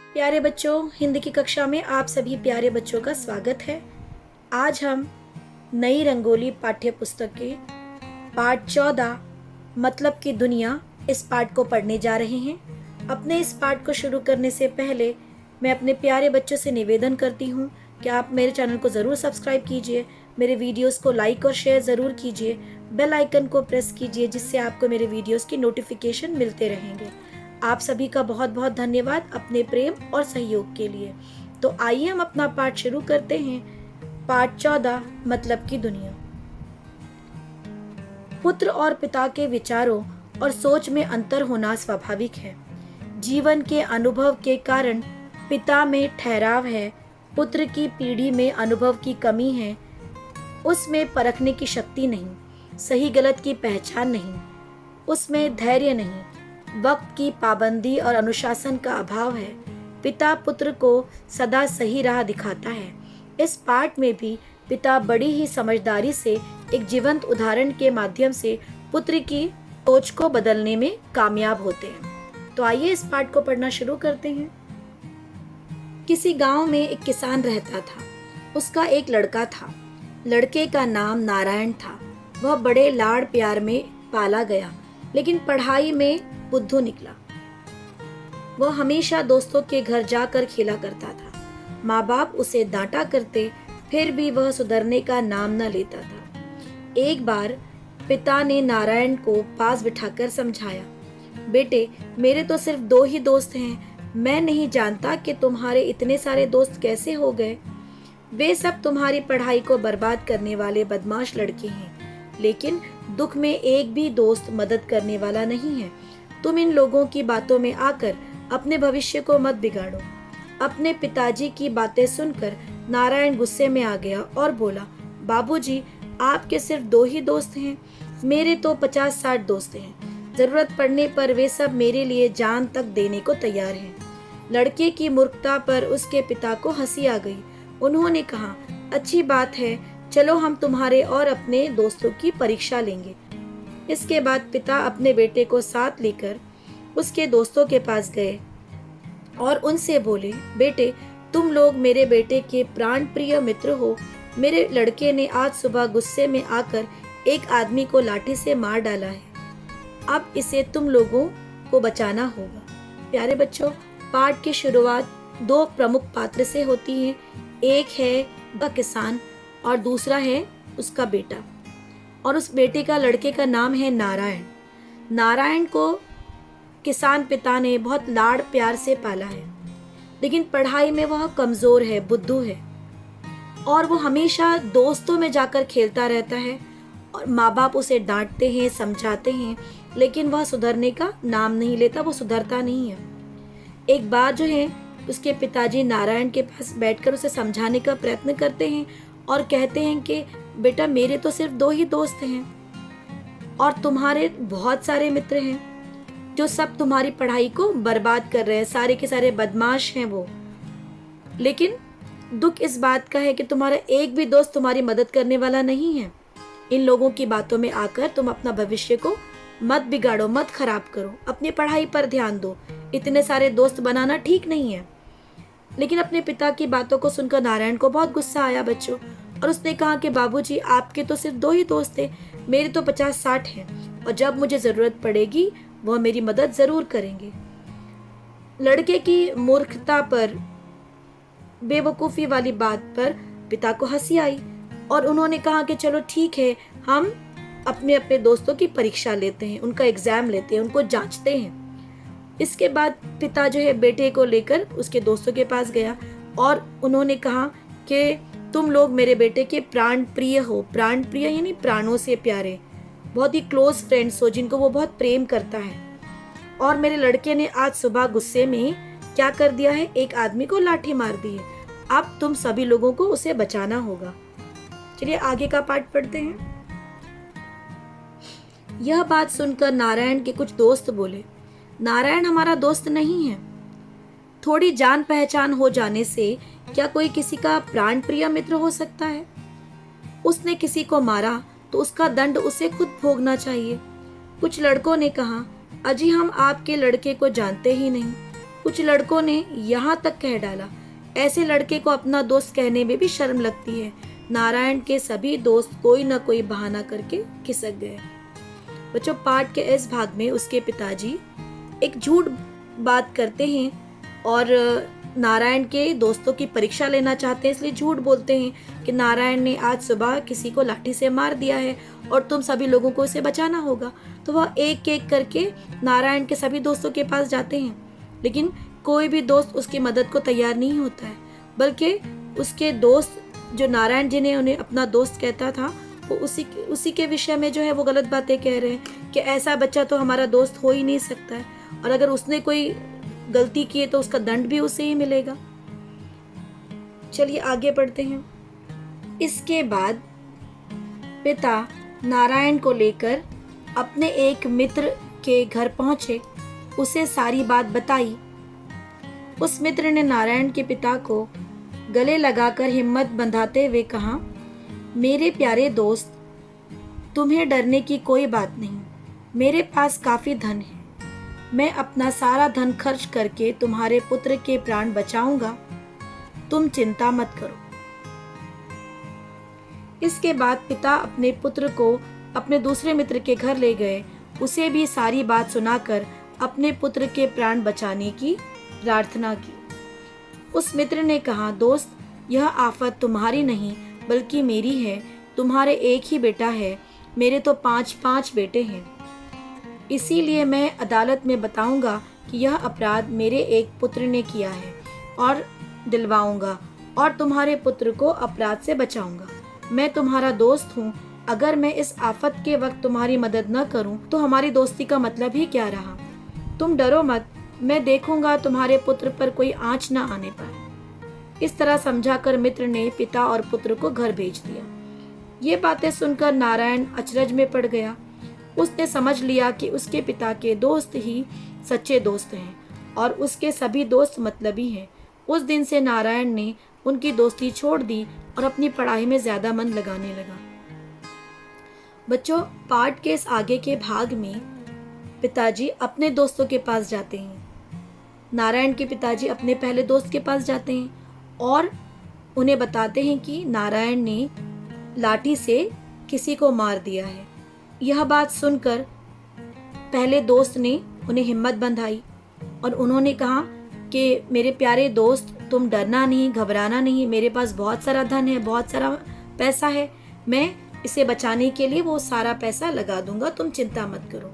प्यारे बच्चों, हिंदी की कक्षा में आप सभी प्यारे बच्चों का स्वागत है। आज हम नई रंगोली पाठ्य पुस्तक के पाठ 14 मतलब की दुनिया इस पाठ को पढ़ने जा रहे हैं। अपने इस पाठ को शुरू करने से पहले मैं अपने प्यारे बच्चों से निवेदन करती हूँ कि आप मेरे चैनल को ज़रूर सब्सक्राइब कीजिए, मेरे वीडियोस को लाइक और शेयर ज़रूर कीजिए, बेल आइकन को प्रेस कीजिए जिससे आपको मेरे वीडियोस की नोटिफिकेशन मिलते रहेंगे। आप सभी का बहुत बहुत धन्यवाद अपने प्रेम और सहयोग के लिए। तो आइए हम अपना पाठ शुरू करते हैं। पाठ 14 मतलब की दुनिया। पुत्र और पिता के विचारों और सोच में अंतर होना स्वाभाविक है। जीवन के अनुभव के कारण पिता में ठहराव है, पुत्र की पीढ़ी में अनुभव की कमी है। उसमें परखने की शक्ति नहीं, सही गलत की पहचान नहीं, उसमें धैर्य नहीं, वक्त की पाबंदी और अनुशासन का अभाव है। पिता पुत्र को सदा सही राह दिखाता है। इस पाठ में भी पिता बड़ी ही समझदारी से एक जीवंत उदाहरण के माध्यम से पुत्र की सोच को बदलने में कामयाब होते हैं। तो आइए इस पाठ को पढ़ना शुरू करते हैं। किसी गांव में एक किसान रहता था। उसका एक लड़का था। लड़के का नाम नारायण था। वह बड़े लाड़ प्यार में पाला गया, लेकिन पढ़ाई में बुद्धू निकला। वह हमेशा दोस्तों के घर जाकर खेला करता था। माँ बाप उसे डांटा करते, फिर भी वह सुधरने का नाम न लेता था। एक बार पिता ने नारायण को पास बिठाकर समझाया, बेटे, मेरे तो सिर्फ 2 ही दोस्त हैं। मैं नहीं जानता कि तुम्हारे इतने सारे दोस्त कैसे हो गए। वे सब तुम्हारी पढ़ाई को बर्बाद करने वाले बदमाश लड़के हैं, लेकिन दुख में एक भी दोस्त मदद करने वाला नहीं है। तुम इन लोगों की बातों में आकर अपने भविष्य को मत बिगाड़ो। अपने पिताजी की बातें सुनकर नारायण गुस्से में आ गया और बोला, बाबूजी, आपके सिर्फ 2 ही दोस्त हैं, मेरे तो 50-60 दोस्त हैं। जरूरत पड़ने पर वे सब मेरे लिए जान तक देने को तैयार हैं। लड़के की मूर्खता पर उसके पिता को हंसी आ गई। उन्होंने कहा, अच्छी बात है, चलो हम तुम्हारे और अपने दोस्तों की परीक्षा लेंगे। इसके बाद पिता अपने बेटे को साथ लेकर उसके दोस्तों के पास गए और उनसे बोले, बेटे, तुम लोग मेरे बेटे के प्राण प्रिय मित्र हो। मेरे लड़के ने आज सुबह गुस्से में आकर एक आदमी को लाठी से मार डाला है। अब इसे तुम लोगों को बचाना होगा। प्यारे बच्चों, पाठ की शुरुआत 2 प्रमुख पात्र से होती है। एक है वह किसान और दूसरा है उसका बेटा, और उस बेटे का लड़के का नाम है नारायण। नारायण को किसान पिता ने बहुत लाड़ प्यार से पाला है, लेकिन पढ़ाई में वह कमजोर है, बुद्धू है, और वो हमेशा दोस्तों में जाकर खेलता रहता है और माँ बाप उसे डांटते हैं, समझाते हैं, लेकिन वह सुधरने का नाम नहीं लेता, वो सुधरता नहीं है। एक बार जो है उसके पिताजी नारायण के पास बैठकर उसे समझाने का प्रयत्न करते हैं और कहते हैं कि बेटा, मेरे तो सिर्फ 2 ही दोस्त हैं और तुम्हारे बहुत सारे मित्र हैं जो सब तुम्हारी पढ़ाई को बर्बाद कर रहे हैं, सारे के सारे बदमाश हैं वो। लेकिन दुख इस बात का है कि तुम्हारा एक भी दोस्त तुम्हारी मदद करने वाला नहीं है। इन लोगों की बातों में आकर तुम अपना भविष्य को मत बिगाड़ो, मत खराब करो, अपनी पढ़ाई पर ध्यान दो। इतने सारे दोस्त बनाना ठीक नहीं है। लेकिन अपने पिता की बातों को सुनकर नारायण को बहुत गुस्सा आया बच्चों, और उसने कहा कि बाबूजी, आपके तो सिर्फ 2 ही दोस्त थे, मेरे तो 50-60 हैं, और जब मुझे जरूरत पड़ेगी वह मेरी मदद जरूर करेंगे। लड़के की मूर्खता पर, बेवकूफ़ी वाली बात पर पिता को हंसी आई और उन्होंने कहा कि चलो ठीक है, हम अपने अपने दोस्तों की परीक्षा लेते हैं, उनका एग्जाम लेते हैं, उनको जांचते हैं। इसके बाद पिता जो है बेटे को लेकर उसके दोस्तों के पास गया और उन्होंने कहा कि तुम लोग मेरे बेटे के प्राण प्रिय हो। प्राण प्रिय यानी प्राणों से प्यारे, बहुत ही क्लोज फ्रेंड्स हो, जिनको वो बहुत प्रेम करता है। और मेरे लड़के ने आज सुबह गुस्से में क्या कर दिया है, एक आदमी को लाठी मार दी है। अब तुम सभी लोगों को उसे बचाना होगा। चलिए आगे का पाठ पढ़ते हैं। यह बात सुनकर नारायण के कुछ दोस्त बोले, नारायण हमारा दोस्त नहीं है। थोड़ी जान पहचान हो जाने से क्या कोई किसी का प्राण प्रिय मित्र हो सकता है? उसने किसी को मारा तो उसका दंड उसे खुद भोगना चाहिए। कुछ लड़कों ने कहा, अजी, हम आपके लड़के को जानते ही नहीं, कुछ लड़कों ने यहाँ तक कह डाला, ऐसे लड़के को अपना दोस्त कहने में भी शर्म लगती है। नारायण के सभी दोस्त कोई न कोई बहाना करके खिसक गए। बच्चों, पाठ के इस भाग में उसके पिताजी एक झूठ बात करते हैं और नारायण के दोस्तों की परीक्षा लेना चाहते हैं, इसलिए झूठ बोलते हैं कि नारायण ने आज सुबह किसी को लाठी से मार दिया है और तुम सभी लोगों को इसे बचाना होगा। तो वह एक एक करके नारायण के सभी दोस्तों के पास जाते हैं, लेकिन कोई भी दोस्त उसकी मदद को तैयार नहीं होता है, बल्कि उसके दोस्त जो नारायण जी ने उन्हें अपना दोस्त कहता था, वो उसी के विषय में जो है वो गलत बातें कह रहे हैं कि ऐसा बच्चा तो हमारा दोस्त हो ही नहीं सकता है, और अगर उसने कोई गलती की है तो उसका दंड भी उसे ही मिलेगा। चलिए आगे बढ़ते हैं। इसके बाद पिता नारायण को लेकर अपने एक मित्र के घर पहुंचे, उसे सारी बात बताई। उस मित्र ने नारायण के पिता को गले लगाकर हिम्मत बंधाते हुए कहा, मेरे प्यारे दोस्त, तुम्हें डरने की कोई बात नहीं, मेरे पास काफी धन है, मैं अपना सारा धन खर्च करके तुम्हारे पुत्र के प्राण बचाऊंगा, तुम चिंता मत करो। इसके बाद पिता अपने पुत्र को अपने दूसरे मित्र के घर ले गए, उसे भी सारी बात सुनाकर अपने पुत्र के प्राण बचाने की प्रार्थना की। उस मित्र ने कहा, दोस्त, यह आफत तुम्हारी नहीं बल्कि मेरी है। तुम्हारे एक ही बेटा है, मेरे तो 5 बेटे हैं। इसीलिए मैं अदालत में बताऊंगा कि यह अपराध मेरे एक पुत्र ने किया है और दिलवाऊंगा और तुम्हारे पुत्र को अपराध से बचाऊंगा। मैं तुम्हारा दोस्त हूँ, अगर मैं इस आफत के वक्त तुम्हारी मदद न करूँ तो हमारी दोस्ती का मतलब ही क्या रहा। तुम डरो मत, मैं देखूंगा तुम्हारे पुत्र पर कोई आंच न आने पाए। इस तरह समझाकर मित्र ने पिता और पुत्र को घर भेज दिया। ये बातें सुनकर नारायण अचरज में पड़ गया। उसने समझ लिया कि उसके पिता के दोस्त ही सच्चे दोस्त हैं और उसके सभी दोस्त मतलबी हैं। उस दिन से नारायण ने उनकी दोस्ती छोड़ दी और अपनी पढ़ाई में ज्यादा मन लगाने लगा। बच्चों, पाठ के इस आगे के भाग में पिताजी अपने दोस्तों के पास जाते हैं। नारायण के पिताजी अपने पहले दोस्त के पास जाते हैं और उन्हें बताते हैं कि नारायण ने लाठी से किसी को मार दिया है। यह बात सुनकर पहले दोस्त ने उन्हें हिम्मत बंधाई और उन्होंने कहा कि मेरे प्यारे दोस्त, तुम डरना नहीं, घबराना नहीं, मेरे पास बहुत सारा धन है, बहुत सारा पैसा है, मैं इसे बचाने के लिए वो सारा पैसा लगा दूंगा, तुम चिंता मत करो।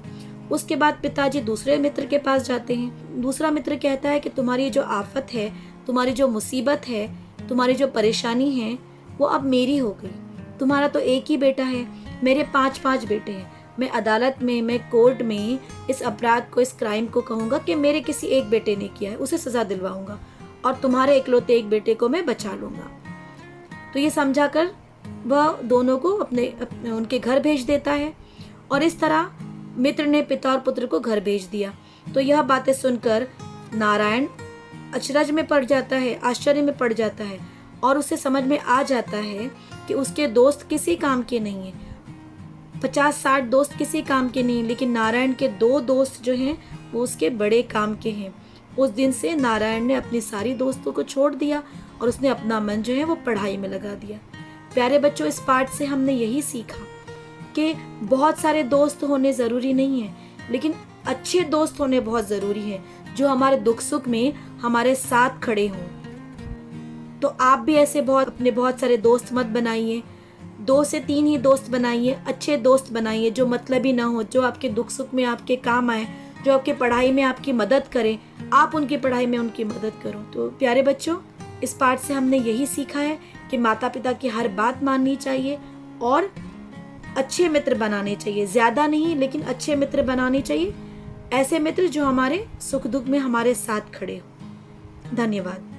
उसके बाद पिताजी दूसरे मित्र के पास जाते हैं। दूसरा मित्र कहता है कि तुम्हारी जो आफत है, तुम्हारी जो मुसीबत है, तुम्हारी जो परेशानी है, वो अब मेरी हो गई। तुम्हारा तो एक ही बेटा है, मेरे 5 बेटे हैं। मैं अदालत में, मैं कोर्ट में इस अपराध को, इस क्राइम को कहूँगा कि मेरे किसी एक बेटे ने किया है, उसे सजा दिलवाऊंगा और तुम्हारे इकलौते एक बेटे को मैं बचा लूंगा। तो ये समझाकर वह दोनों को अपने उनके घर भेज देता है और इस तरह मित्र ने पिता और पुत्र को घर भेज दिया। तो यह बातें सुनकर नारायण अचरज में पड़ जाता है, आश्चर्य में पड़ जाता है और उसे समझ में आ जाता है कि उसके दोस्त किसी काम के नहीं है। 50-60 दोस्त किसी काम के नहीं, लेकिन नारायण के 2 दोस्त जो हैं वो उसके बड़े काम के हैं। उस दिन से नारायण ने अपनी सारी दोस्तों को छोड़ दिया और उसने अपना मन जो है वो पढ़ाई में लगा दिया। प्यारे बच्चों, इस पाठ से हमने यही सीखा कि बहुत सारे दोस्त होने ज़रूरी नहीं है, लेकिन अच्छे दोस्त होने बहुत ज़रूरी है जो हमारे दुख सुख में हमारे साथ खड़े हों। तो आप भी ऐसे अपने बहुत सारे दोस्त मत बनाइए, 2 से 3 ही दोस्त बनाइए, अच्छे दोस्त बनाइए जो मतलबी ना हो, जो आपके दुख सुख में आपके काम आए, जो आपके पढ़ाई में आपकी मदद करें, आप उनकी पढ़ाई में उनकी मदद करो। तो प्यारे बच्चों, इस पाठ से हमने यही सीखा है कि माता पिता की हर बात माननी चाहिए और अच्छे मित्र बनाने चाहिए, ज़्यादा नहीं लेकिन अच्छे मित्र बनाने चाहिए, ऐसे मित्र जो हमारे सुख दुख में हमारे साथ खड़े हो। धन्यवाद।